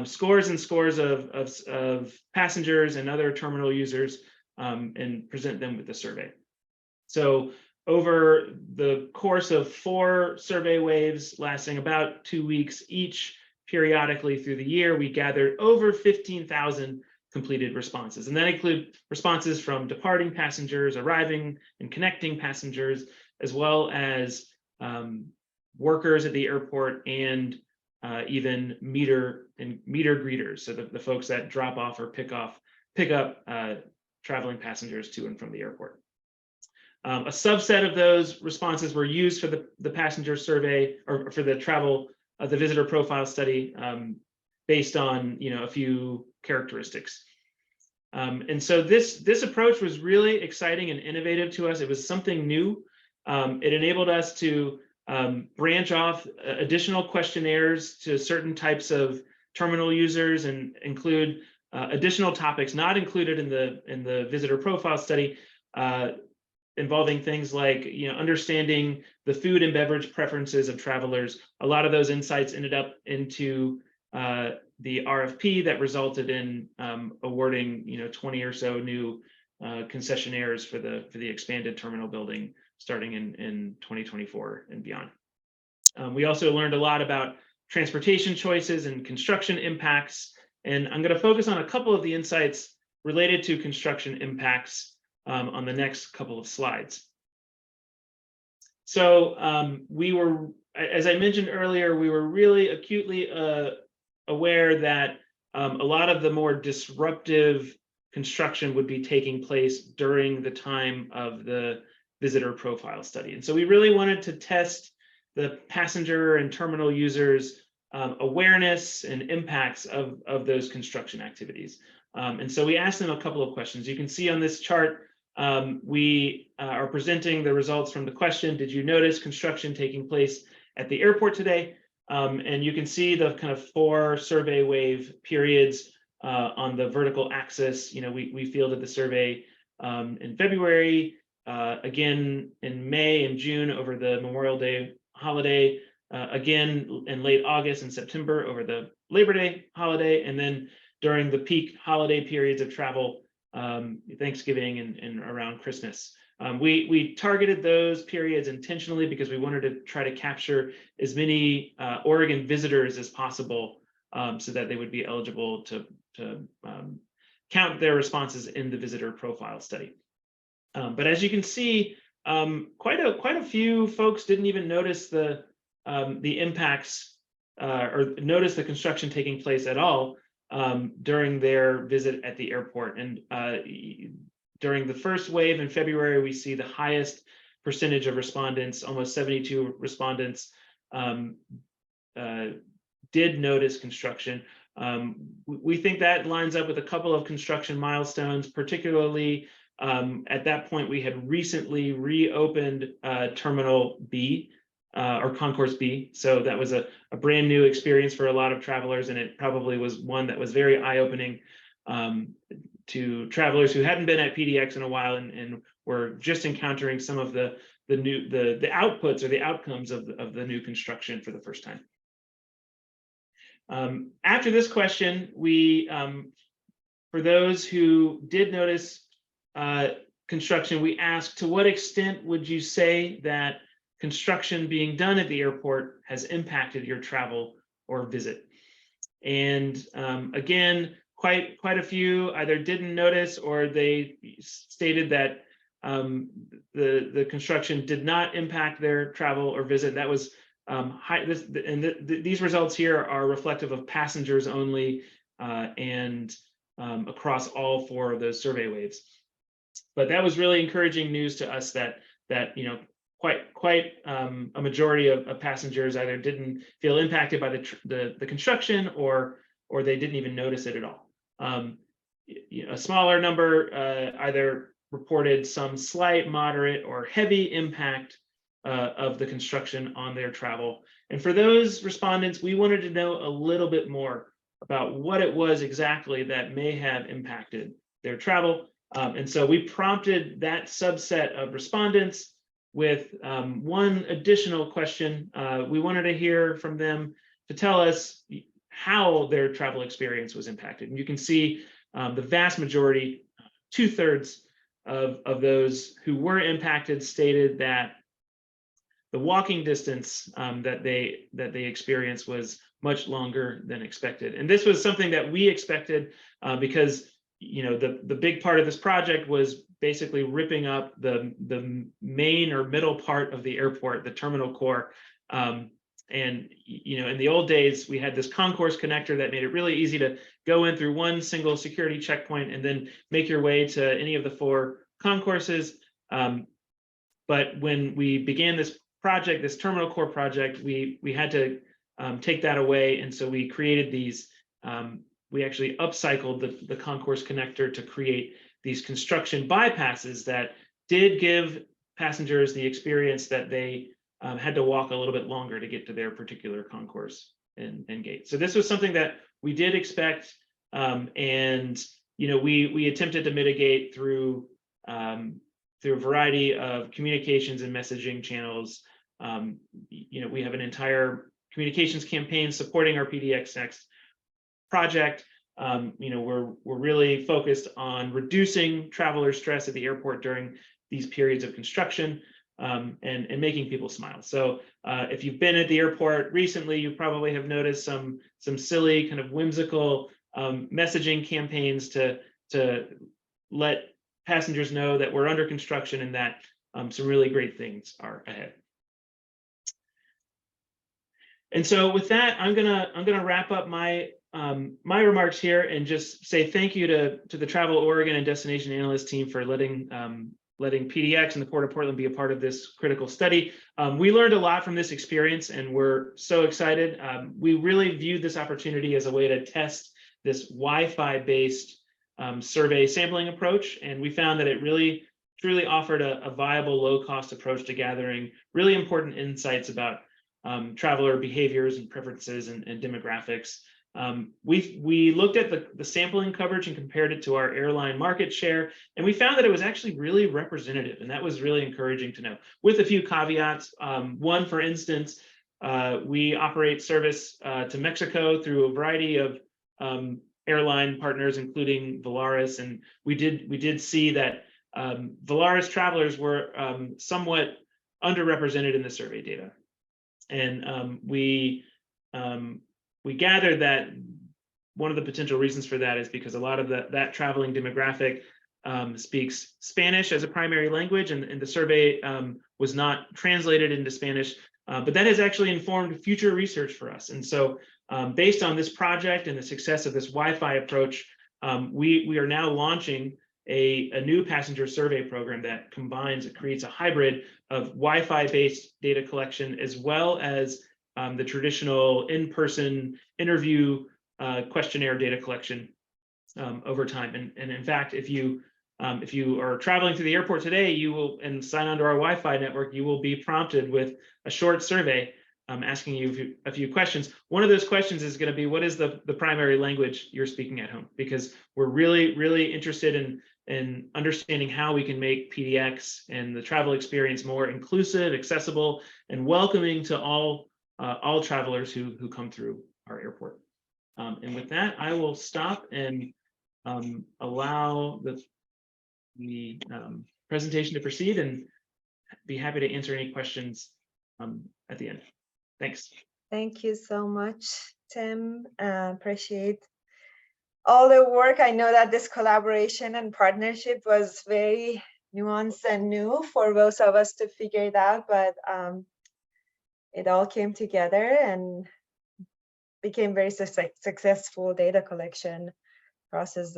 scores and scores of passengers and other terminal users and present them with the survey. So over the course of 4 survey waves lasting about 2 weeks each, periodically through the year, we gathered over 15,000 completed responses. And that include responses from departing passengers, arriving and connecting passengers, as well as workers at the airport and even meter greeters, so the folks that drop off or pick up traveling passengers to and from the airport. A subset of those responses were used for the passenger survey, or for the visitor profile study, based on a few characteristics. And so this approach was really exciting and innovative to us. It was something new. It enabled us to branch off additional questionnaires to certain types of terminal users and include additional topics not included in the visitor profile study, involving things like understanding the food and beverage preferences of travelers. A lot of those insights ended up into the RFP that resulted in awarding 20 or so new concessionaires for the expanded terminal building starting in 2024 and beyond. We also learned a lot about transportation choices and construction impacts, and I'm going to focus on a couple of the insights related to construction impacts on the next couple of slides. So we were, as I mentioned earlier, we were really acutely aware that a lot of the more disruptive construction would be taking place during the time of the visitor profile study. And so we really wanted to test the passenger and terminal users' awareness and impacts of those construction activities. And so we asked them a couple of questions. You can see on this chart, we are presenting the results from the question, did you notice construction taking place at the airport today? And you can see the kind of 4 survey wave periods on the vertical axis. We fielded the survey in February, again in May and June over the Memorial Day holiday, again in late August and September over the Labor Day holiday, and then during the peak holiday periods of travel, Thanksgiving and around Christmas. We targeted those periods intentionally because we wanted to try to capture as many Oregon visitors as possible, so that they would be eligible to count their responses in the visitor profile study. But as you can see, quite a few folks didn't even notice the impacts or notice the construction taking place at all during their visit at the airport. And during the first wave in February, we see the highest percentage of respondents, almost 72 respondents, did notice construction. We think that lines up with a couple of construction milestones, particularly at that point we had recently reopened Terminal B or Concourse B. So that was a brand new experience for a lot of travelers, and it probably was one that was very eye-opening to travelers who hadn't been at PDX in a while and were just encountering some of the outputs or the outcomes of the new construction for the first time. After this question, we, for those who did notice construction, we asked, to what extent would you say that construction being done at the airport has impacted your travel or visit? And again, quite a few either didn't notice, or they stated that the construction did not impact their travel or visit. That was high. These results here are reflective of passengers only, and across all 4 of those survey waves. But that was really encouraging news to us that you know, quite a majority of passengers either didn't feel impacted by the construction, or they didn't even notice it at all. You know, a smaller number either reported some slight, moderate, or heavy impact of the construction on their travel. And for those respondents, we wanted to know a little bit more about what it was exactly that may have impacted their travel. And so we prompted that subset of respondents with one additional question. We wanted to hear from them to tell us how their travel experience was impacted. And you can see the vast majority, 2/3 of those who were impacted stated that the walking distance that they experienced was much longer than expected. And this was something that we expected because, you know, the big part of this project was basically ripping up the main or middle part of the airport, the terminal core. And, you know, in the old days, we had this concourse connector that made it really easy to go in through one single security checkpoint and then make your way to any of the 4 concourses. But when we began this project, this terminal core project, we had to take that away. And so we created these, we actually upcycled the concourse connector to create these construction bypasses that did give passengers the experience that they had to walk a little bit longer to get to their particular concourse and gate. So this was something that we did expect, and you know, we attempted to mitigate through a variety of communications and messaging channels. You know, we have an entire communications campaign supporting our PDX Next project. You know, we're really focused on reducing traveler stress at the airport during these periods of construction. And making people smile. So if you've been at the airport recently, you probably have noticed some silly kind of whimsical messaging campaigns to let passengers know that we're under construction and that some really great things are ahead. And so with that, I'm gonna wrap up my my remarks here and just say thank you to the Travel Oregon and Destination Analysts team for letting PDX and the Port of Portland be a part of this critical study. We learned a lot from this experience and we're so excited. We really viewed this opportunity as a way to test this Wi-Fi based survey sampling approach. And we found that it really truly offered a viable low-cost approach to gathering really important insights about traveler behaviors and preferences and demographics. We looked at the sampling coverage and compared it to our airline market share, and we found that it was actually really representative, and that was really encouraging to know, with a few caveats. One, for instance, we operate service to Mexico through a variety of airline partners, including Volaris, and we did see that Volaris travelers were somewhat underrepresented in the survey data, and we gathered that one of the potential reasons for that is because a lot of that traveling demographic speaks Spanish as a primary language, and the survey was not translated into Spanish, but that has actually informed future research for us. And so based on this project and the success of this Wi-Fi approach, we are now launching a new passenger survey program that creates a hybrid of Wi-Fi based data collection as well as the traditional in-person interview questionnaire data collection over time. And in fact, if you are traveling to the airport today, you will, and sign on to our Wi-Fi network, you will be prompted with a short survey asking you a few questions. One of those questions is going to be, what is the primary language you're speaking at home? Because we're really interested in understanding how we can make PDX and the travel experience more inclusive, accessible, and welcoming to all travelers who come through our airport. And with that, I will stop and allow the presentation to proceed, and be happy to answer any questions at the end. Thanks. Thank you so much, Tim. Appreciate all the work. I know that this collaboration and partnership was very nuanced and new for both of us to figure it out, but it all came together and became very successful data collection process.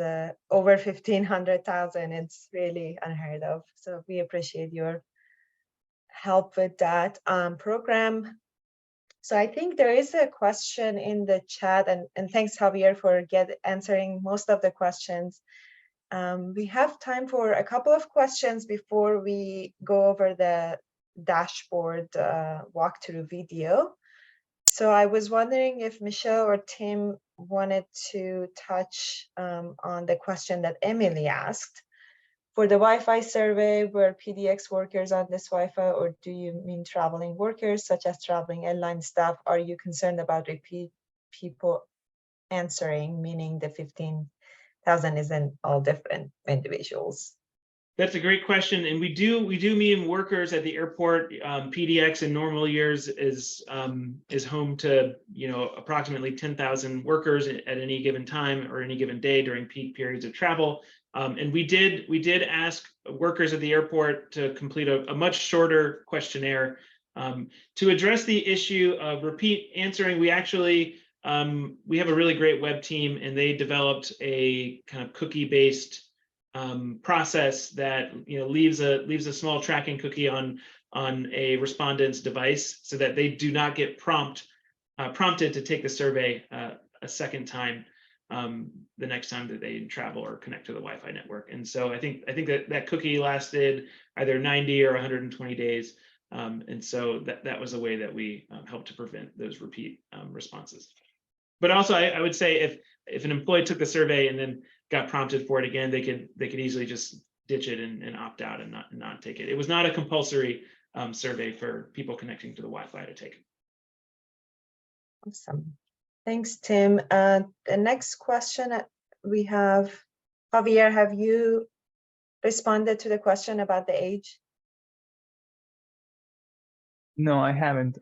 Over 1,500,000. It's really unheard of. So we appreciate your help with that program. So I think there is a question in the chat, and thanks, Javier, for answering most of the questions. We have time for a couple of questions before we go over the dashboard walkthrough video. So I was wondering if Michelle or Tim wanted to touch on the question that Emily asked. For the Wi-Fi survey, were PDX workers on this Wi-Fi, or do you mean traveling workers, such as traveling airline staff? Are you concerned about repeat people answering, meaning the 15,000 isn't all different individuals? That's a great question, and we do mean workers at the airport. PDX in normal years is home to approximately 10,000 workers at any given time or any given day during peak periods of travel. And we did ask workers at the airport to complete a much shorter questionnaire to address the issue of repeat answering. We actually we have a really great web team, and they developed a kind of cookie-based process that leaves a small tracking cookie on a respondent's device, so that they do not get prompted to take the survey a second time the next time that they travel or connect to the Wi-Fi network. And so I think that cookie lasted either 90 or 120 days, and so that was a way that we helped to prevent those repeat responses. But also, I would say if an employee took the survey and then got prompted for it again, they could easily just ditch it and opt out and not take it. It was not a compulsory survey for people connecting to the Wi-Fi to take. Awesome. Thanks, Tim. The next question we have, Javier, have you responded to the question about the age? No, I haven't.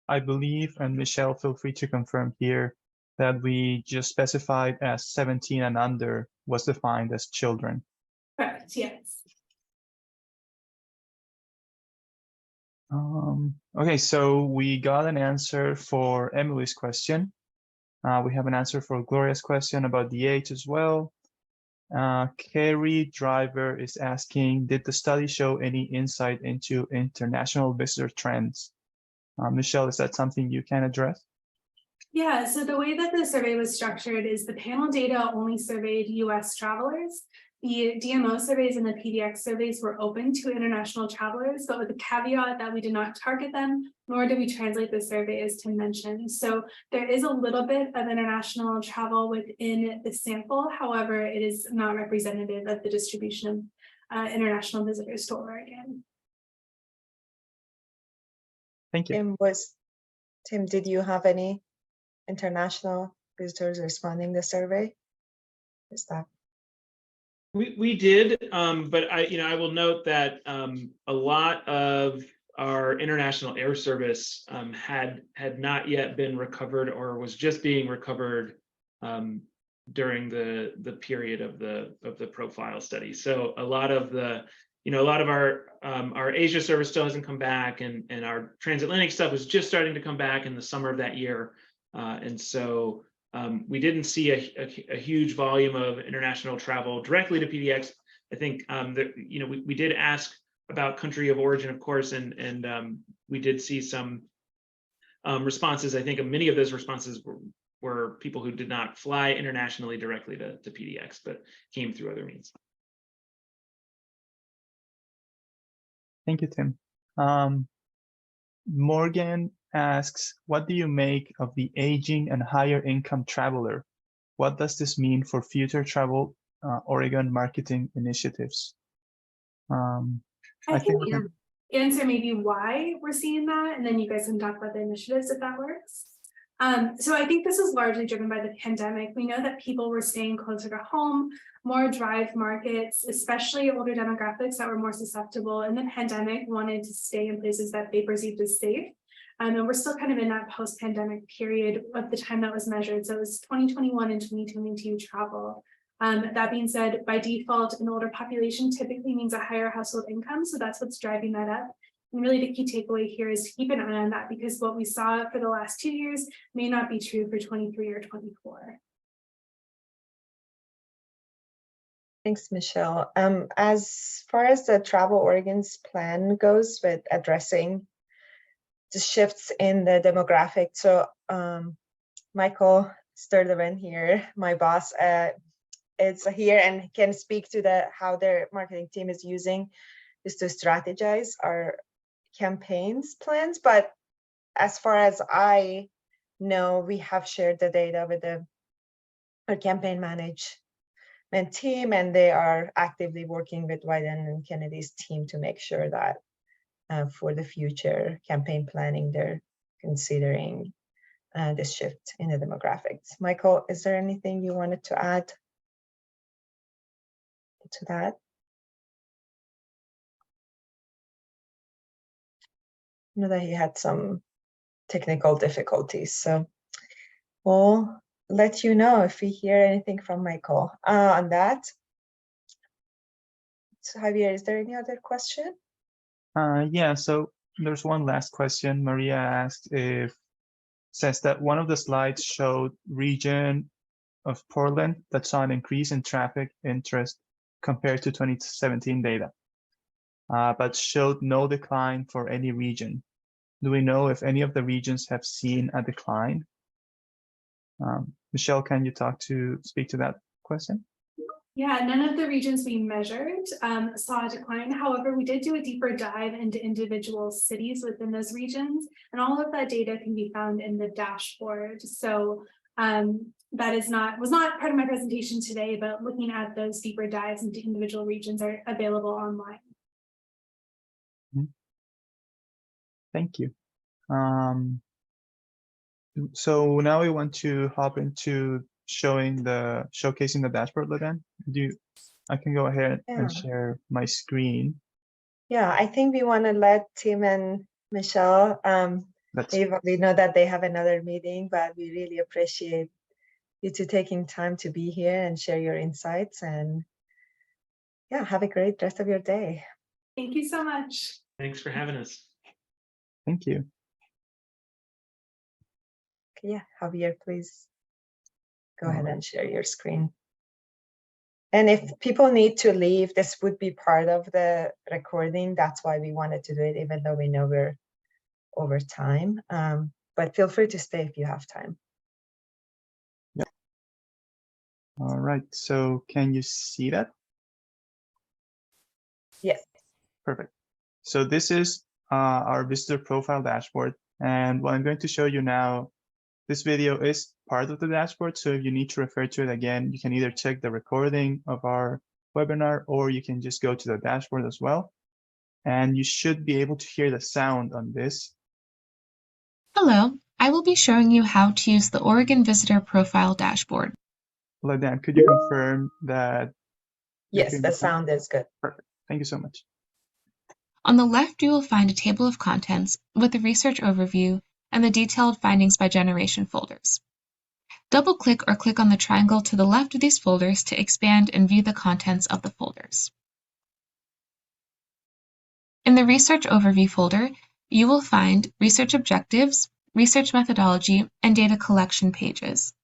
I believe, and Michelle, feel free to confirm here, that we just specified as 17 and under was defined as children. Correct, yes. Okay, so we got an answer for Emily's question. We have an answer for Gloria's question about the age as well. Carrie Driver is asking, did the study show any insight into international visitor trends? Michelle, is that something you can address? Yeah, so the way that the survey was structured is the panel data only surveyed US travelers. The DMO surveys and the PDX surveys were open to international travelers, but with the caveat that we did not target them, nor did we translate the survey, as Tim mentioned. So there is a little bit of international travel within the sample. However, it is not representative of the distribution of international visitors to Oregon. Thank you. Tim, did you have any international visitors responding to the survey? Is that? We did, but I will note that a lot of our international air service had not yet been recovered, or was just being recovered during the period of the profile study. So a lot of our Asia service still hasn't come back, and our transatlantic stuff was just starting to come back in the summer of that year, and so we didn't see a huge volume of international travel directly to PDX. I think we did ask about country of origin, of course, and we did see some responses. I think many of those responses were people who did not fly internationally directly to PDX, but came through other means. Thank you, Tim. Morgan asks, what do you make of the aging and higher income traveler? What does this mean for future travel Oregon marketing initiatives? I think we can answer maybe why we're seeing that, and then you guys can talk about the initiatives if that works. So I think this is largely driven by the pandemic. We know that people were staying closer to home, more drive markets, especially older demographics that were more susceptible in the pandemic wanted to stay in places that they perceived as safe. And we're still kind of in that post-pandemic period of the time that was measured. So it was 2021 and 2022 travel. That being said, by default, an older population typically means a higher household income. So that's what's driving that up. And really the key takeaway here is to keep an eye on that, because what we saw for the last 2 years may not be true for 23 or 24. Thanks, Michelle. As far as the Travel Oregon's plan goes with addressing the shifts in the demographic, so Michael Sturtevant here, my boss, is here and can speak to how their marketing team is using this to strategize our campaigns plans. But as far as I know, we have shared the data with our campaign management team, and they are actively working with Wyden and Kennedy's team to make sure that for the future campaign planning, they're considering this shift in the demographics. Michael, is there anything you wanted to add to that? I know that he had some technical difficulties, so we'll let you know if we hear anything from Michael on that. So Javier, is there any other question? Yeah, so there's one last question. Maria asked says that one of the slides showed region of Portland that saw an increase in traffic interest compared to 2017 data, but showed no decline for any region. Do we know if any of the regions have seen a decline? Michelle, can you speak to that question? Yeah, none of the regions we measured saw a decline. However, we did do a deeper dive into individual cities within those regions, and all of that data can be found in the dashboard. So that was not part of my presentation today, but looking at those deeper dives into individual regions are available online. Thank you. So now we want to hop into showcasing the dashboard, Ladan. I can go ahead and share my screen. Yeah, I think we want to let Tim and Michelle, we know that they have another meeting, but we really appreciate you two taking time to be here and share your insights, and yeah, have a great rest of your day. Thank you so much. Thanks for having us. Thank you. Okay, yeah, Javier, please go ahead and share your screen. And if people need to leave, this would be part of the recording. That's why we wanted to do it, even though we know we're over time. But feel free to stay if you have time. Yeah. All right, so can you see that? Yes. Perfect. So this is our visitor profile dashboard. And what I'm going to show you now, this video is part of the dashboard. So if you need to refer to it again, you can either check the recording of our webinar, or you can just go to the dashboard as well. And you should be able to hear the sound on this. Hello, I will be showing you how to use the Oregon Visitor Profile dashboard. Ladan, could you confirm that? Yes, the sound is good. Perfect. Thank you so much. On the left, you will find a table of contents with the research overview and the detailed findings by generation folders. Double-click or click on the triangle to the left of these folders to expand and view the contents of the folders. In the Research Overview folder, you will find Research Objectives, Research Methodology, and Data Collection pages.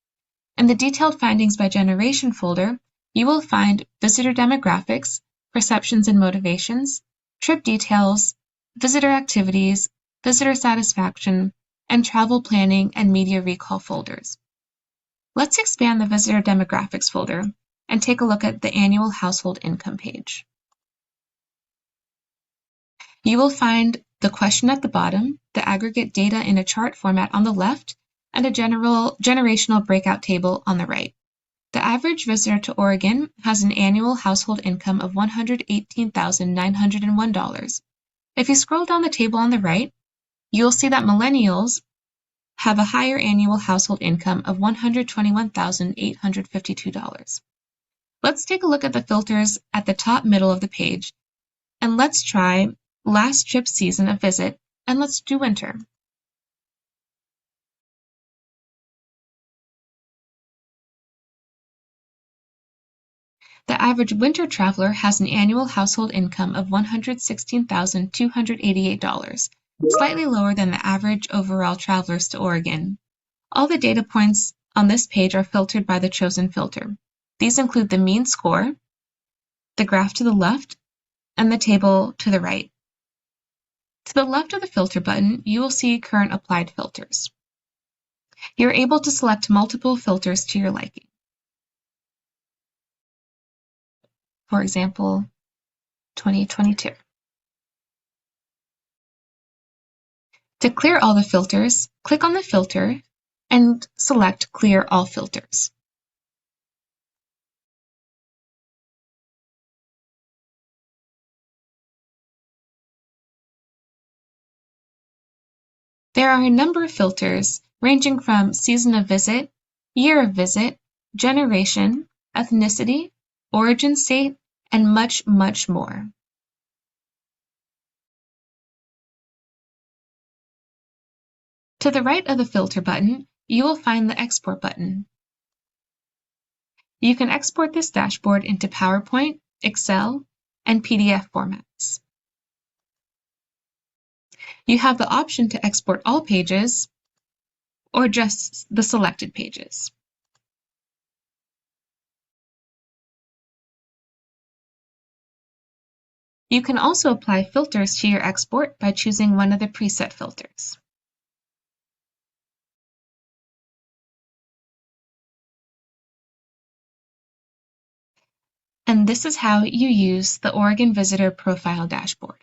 In the Detailed Findings by Generation folder, you will find Visitor Demographics, Perceptions and Motivations, Trip Details, Visitor Activities, Visitor Satisfaction, and travel planning and media recall folders. Let's expand the visitor demographics folder and take a look at the annual household income page. You will find the question at the bottom, the aggregate data in a chart format on the left, and a generational breakout table on the right. The average visitor to Oregon has an annual household income of $118,901. If you scroll down the table on the right, you'll see that millennials have a higher annual household income of $121,852. Let's take a look at the filters at the top middle of the page, and let's try last trip season of visit, and let's do winter. The average winter traveler has an annual household income of $116,288, slightly lower than the average overall travelers to Oregon. All the data points on this page are filtered by the chosen filter. These include the mean score, the graph to the left, and the table to the right. To the left of the filter button, you will see current applied filters. You're able to select multiple filters to your liking. For example, 2022. To clear all the filters, click on the filter and select Clear All Filters. There are a number of filters ranging from season of visit, year of visit, generation, ethnicity, origin state, and much, much more. To the right of the filter button, you will find the Export button. You can export this dashboard into PowerPoint, Excel, and PDF formats. You have the option to export all pages or just the selected pages. You can also apply filters to your export by choosing one of the preset filters. And this is how you use the Oregon Visitor Profile Dashboard.